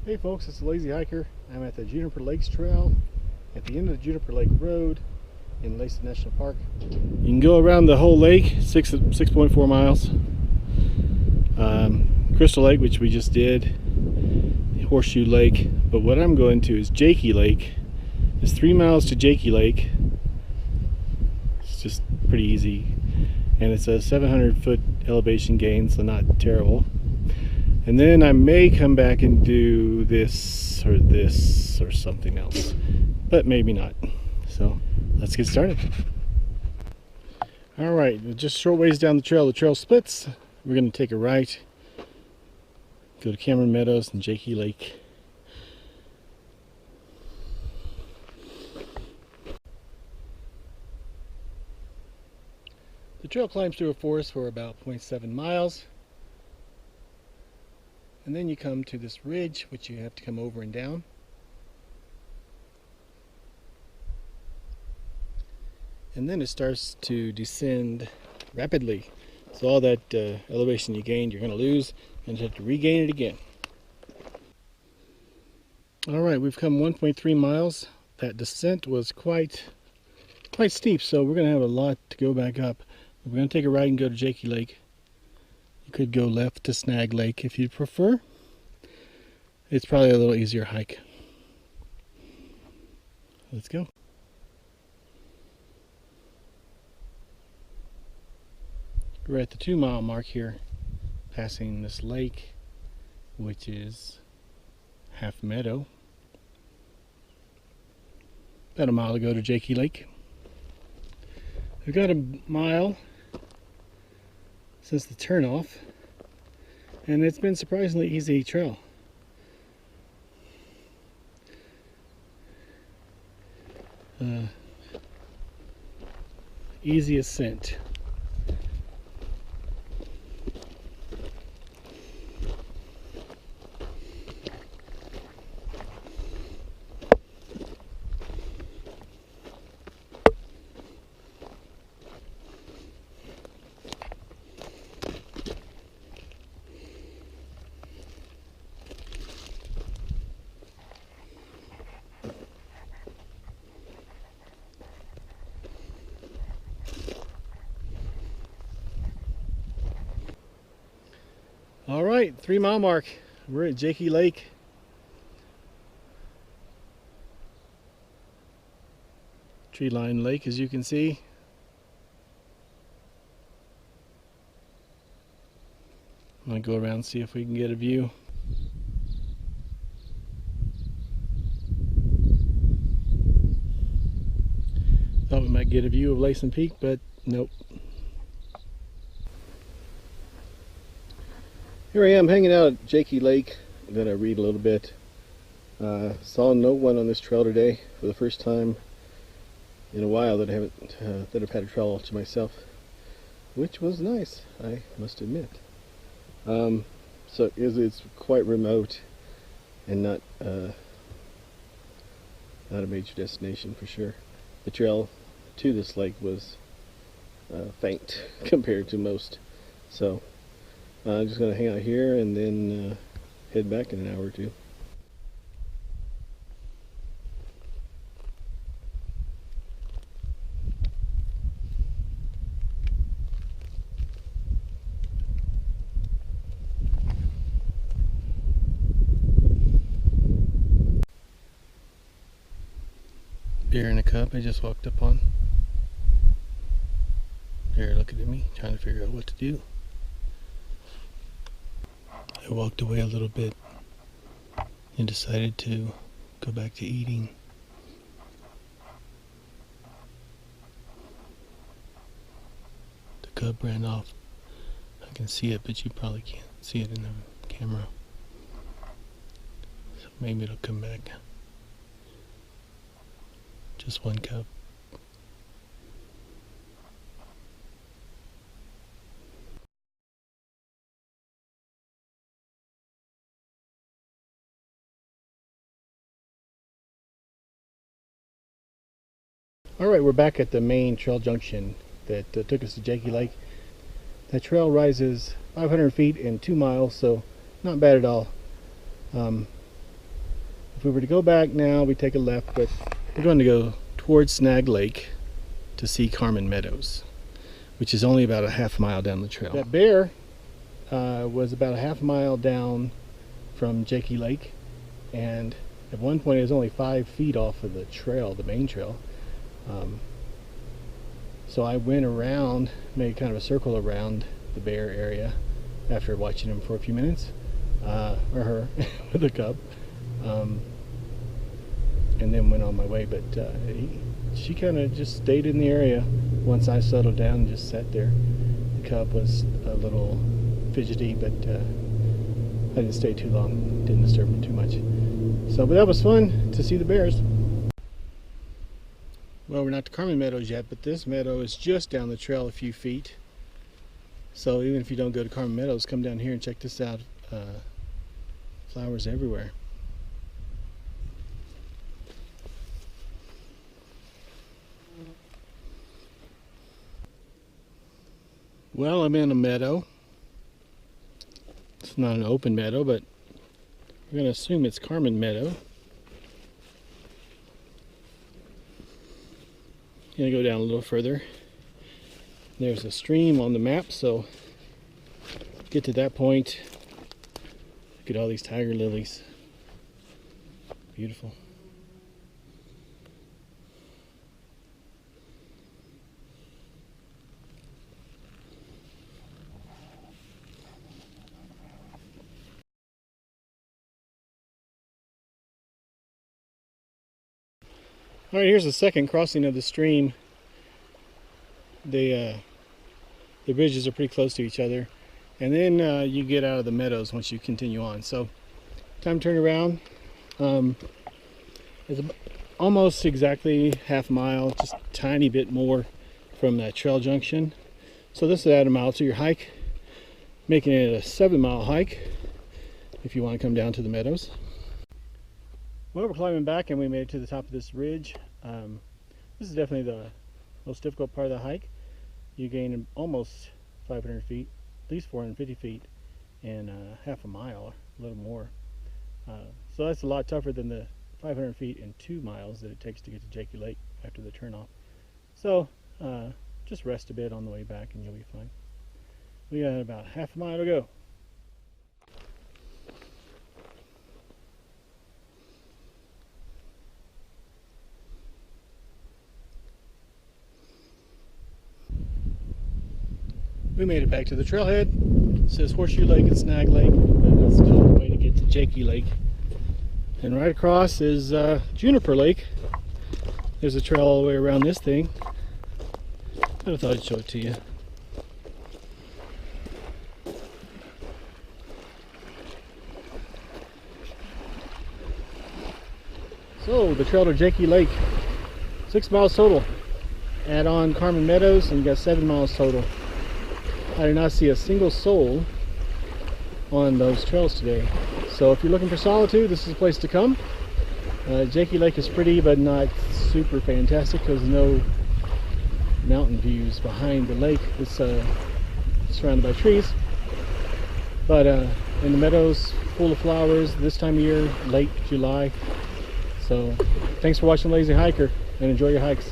Hey folks, it's a Lazy Hiker. I'm at the Juniper Lakes Trail at the end of the Juniper Lake Road in Lassen National Park. You can go around the whole lake, 6.4 miles. Crystal Lake, which we just did, Horseshoe Lake, but what I'm going to is Jakey Lake. It's 3 miles to Jakey Lake. It's just pretty easy, and it's a 700-foot elevation gain, so not terrible. And then I may come back and do this or something else, but maybe not. So let's get started. All right, just short ways down the trail splits. We're going to take a right, go to Carmen Meadows and Jakey Lake. The trail climbs through a forest for about 0.7 miles. And then you come to this ridge, which you have to come over and down. And then it starts to descend rapidly. So all that elevation you gained, you're going to lose, and you have to regain it again. All right, we've come 1.3 miles. That descent was quite steep, so we're going to have a lot to go back up. We're going to take a right and go to Jakey Lake. You could go left to Snag Lake if you prefer. It's probably a little easier hike. Let's go. We're at the 2-mile mark here, passing this lake, which is Half Meadow. About a mile to go to Jakey Lake. We've got a mile since the turnoff, and it's been surprisingly easy trail. Easy ascent. All right, 3-mile mark. We're at Jakey Lake. Tree-lined lake, as you can see. I'm going to go around and see if we can get a view. Thought we might get a view of Lassen Peak, but nope. Here I am hanging out at Jakey Lake. I'm going to read a little bit. Saw no one on this trail today for the first time in a while that I've had a trail all to myself, which was nice, I must admit. So it's quite remote and not a major destination for sure. The trail to this lake was faint compared to most, so I'm just going to hang out here and then head back in an hour or two. Bear in a cup I just walked up on. Bear looking at me, trying to figure out what to do. I walked away a little bit and decided to go back to eating. The cub ran off. I can see it, but you probably can't see it in the camera. So maybe it'll come back. Just one cub. Alright, we're back at the main trail junction that took us to Jakey Lake. That trail rises 500 feet in 2 miles, so not bad at all. If we were to go back now, we take a left, but we're going to go towards Snag Lake to see Carmen Meadows, which is only about a half mile down the trail. That bear was about a half mile down from Jakey Lake, and at one point it was only 5 feet off of the trail, the main trail. So I went around, made kind of a circle around the bear area after watching him for a few minutes, or her, with a cub, and then went on my way. But she kind of just stayed in the area once I settled down and just sat there. The cub was a little fidgety, but I didn't stay too long, didn't disturb him too much. So, but that was fun to see the bears. Well, we're not to Carmen Meadows yet, but this meadow is just down the trail a few feet. So even if you don't go to Carmen Meadows, come down here and check this out. Flowers everywhere. Well, I'm in a meadow. It's not an open meadow, but we're going to assume it's Carmen Meadow. Going to go down a little further. There's a stream on the map, so get to that point. Look at all these tiger lilies. Beautiful. All right, here's the second crossing of the stream. The bridges are pretty close to each other, and then you get out of the meadows once you continue on. So, time to turn around. It's almost exactly half a mile, just a tiny bit more from that trail junction. So this is add a mile to your hike, making it a 7-mile hike if you want to come down to the meadows. Well, we're climbing back and we made it to the top of this ridge. This is definitely the most difficult part of the hike. You gain almost 500 feet, at least 450 feet in half a mile, a little more. So that's a lot tougher than the 500 feet in 2 miles that it takes to get to Jakey Lake after the turnoff. So just rest a bit on the way back and you'll be fine. We got about half a mile to go. We made it back to the trailhead. It says Horseshoe Lake and Snag Lake. That's the only way to get to Jakey Lake. And right across is Juniper Lake. There's a trail all the way around this thing. I thought I'd show it to you. So the trail to Jakey Lake, 6 miles total. Add on Carmen Meadows and you got 7 miles total. I did not see a single soul on those trails today. So if you're looking for solitude, this is a place to come. Jakey Lake is pretty, but not super fantastic because no mountain views behind the lake. It's surrounded by trees. But in the meadows, full of flowers this time of year, late July. So thanks for watching Lazy Hiker and enjoy your hikes.